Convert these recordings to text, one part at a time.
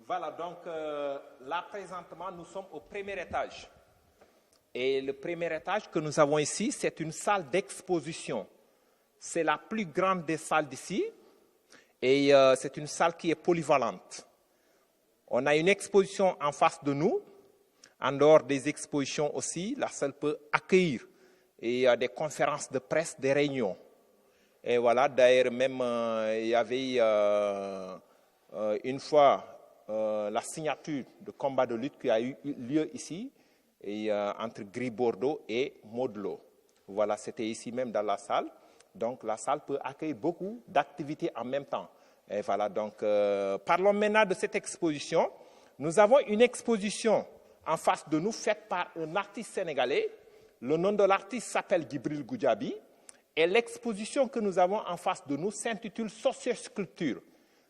Voilà, donc là présentement nous sommes au premier étage. Et le premier étage que nous avons ici, c'est une salle d'exposition. C'est la plus grande des salles d'ici et c'est une salle qui est polyvalente. On a une exposition en face de nous. En dehors des expositions aussi, la salle peut accueillir des conférences de presse, des réunions. Et voilà, d'ailleurs même il y avait une fois la signature de combat de lutte qui a eu lieu ici entre Gris Bordeaux et Modelo. Voilà, c'était ici même dans la salle. Donc la salle peut accueillir beaucoup d'activités en même temps. Et voilà, donc parlons maintenant de cette exposition. Nous avons une exposition en face de nous faite par un artiste sénégalais. Le nom de l'artiste s'appelle Djibril Goudiaby. Et l'exposition que nous avons en face de nous s'intitule Sociosculpture.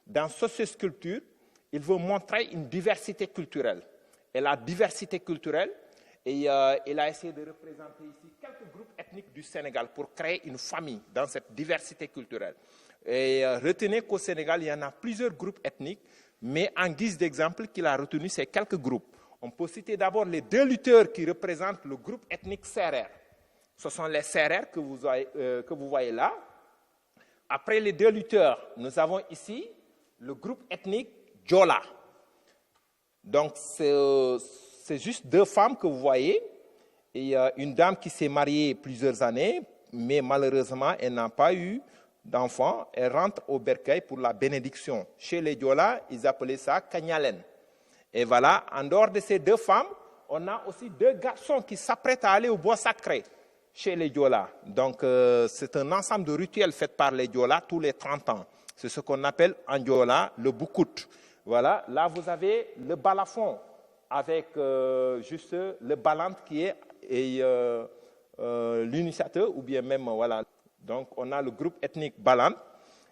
Dans Sociosculpture, il veut montrer une diversité culturelle. Et la diversité culturelle, il a essayé de représenter ici quelques groupes ethniques du Sénégal pour créer une famille dans cette diversité culturelle. Et retenez qu'au Sénégal, il y en a plusieurs groupes ethniques, mais en guise d'exemple qu'il a retenu, c'est quelques groupes. On peut citer d'abord les deux lutteurs qui représentent le groupe ethnique Serer. Ce sont les Serer que vous voyez là. Après les deux lutteurs, nous avons ici le groupe ethnique Djola. Donc, c'est juste deux femmes que vous voyez. Et une dame qui s'est mariée plusieurs années, mais malheureusement, elle n'a pas eu d'enfant. Elle rentre au bercail pour la bénédiction. Chez les Djola, ils appelaient ça Kanyalen. Et voilà, en dehors de ces deux femmes, on a aussi deux garçons qui s'apprêtent à aller au bois sacré chez les Djola. Donc, c'est un ensemble de rituels faits par les Djola tous les 30 ans. C'est ce qu'on appelle en Djola le boukout. Voilà, là vous avez le balafon avec juste le balante qui est l'initiateur ou bien même, voilà. Donc, on a le groupe ethnique balante.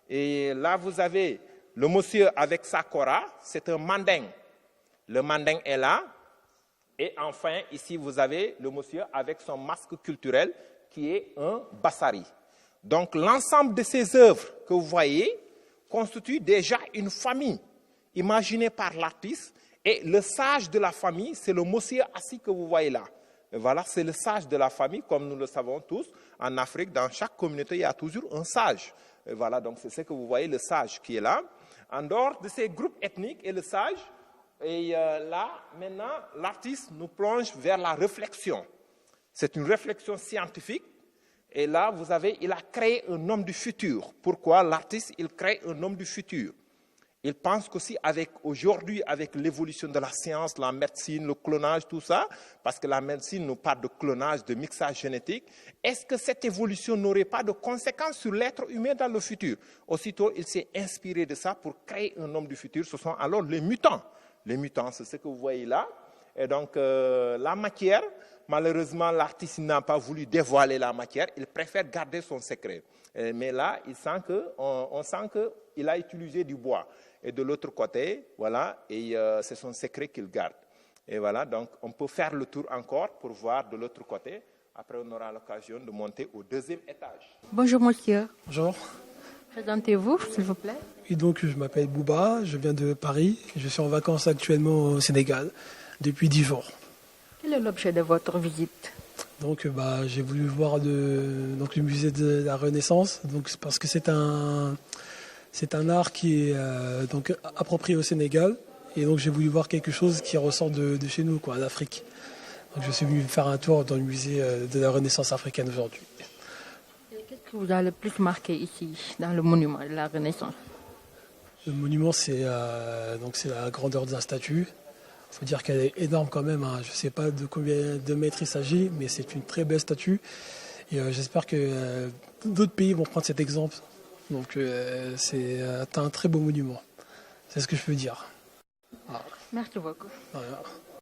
Et là, vous avez le monsieur avec sa kora, c'est un manding. Le manding est là. Et enfin, ici, vous avez le monsieur avec son masque culturel qui est un bassari. Donc, l'ensemble de ces œuvres que vous voyez constitue déjà une famille imaginée par l'artiste. Et le sage de la famille, c'est le monsieur assis que vous voyez là. Et voilà, c'est le sage de la famille, comme nous le savons tous. En Afrique, dans chaque communauté, il y a toujours un sage. Et voilà, donc c'est ce que vous voyez, le sage qui est là. En dehors de ces groupes ethniques et le sage, et là, maintenant, l'artiste nous plonge vers la réflexion. C'est une réflexion scientifique. Et là, vous avez, il a créé un homme du futur. Pourquoi l'artiste, il crée un homme du futur? Il pense qu'aussi aujourd'hui, avec l'évolution de la science, la médecine, le clonage, tout ça, parce que la médecine nous parle de clonage, de mixage génétique, est-ce que cette évolution n'aurait pas de conséquences sur l'être humain dans le futur? Aussitôt, il s'est inspiré de ça pour créer un homme du futur. Ce sont alors les mutants. Les mutants, c'est ce que vous voyez là. Et donc, la matière, malheureusement, l'artiste n'a pas voulu dévoiler la matière. Il préfère garder son secret. Mais là, on sent qu'il a utilisé du bois. Et de l'autre côté, voilà, et c'est son secret qu'il garde. Et voilà, donc on peut faire le tour encore pour voir de l'autre côté. Après, on aura l'occasion de monter au deuxième étage. Bonjour monsieur. Bonjour. Présentez-vous, s'il vous plaît. Et donc, je m'appelle Bouba, je viens de Paris. Je suis en vacances actuellement au Sénégal depuis 10 jours. Quel est l'objet de votre visite? Donc, j'ai voulu voir le musée de la Renaissance, donc, parce que c'est un art qui est approprié au Sénégal. Et donc, j'ai voulu voir quelque chose qui ressort de chez nous, quoi, d'Afrique. Donc, je suis venu faire un tour dans le musée de la Renaissance africaine aujourd'hui. Qu'est-ce qui vous a le plus marqué ici, dans le monument de la Renaissance? Le monument, c'est la grandeur de la statue. Il faut dire qu'elle est énorme quand même. Hein. Je ne sais pas de combien de mètres il s'agit, mais c'est une très belle statue. Et j'espère que d'autres pays vont prendre cet exemple. Donc c'est un très beau monument. C'est ce que je peux dire. Merci beaucoup. Voilà.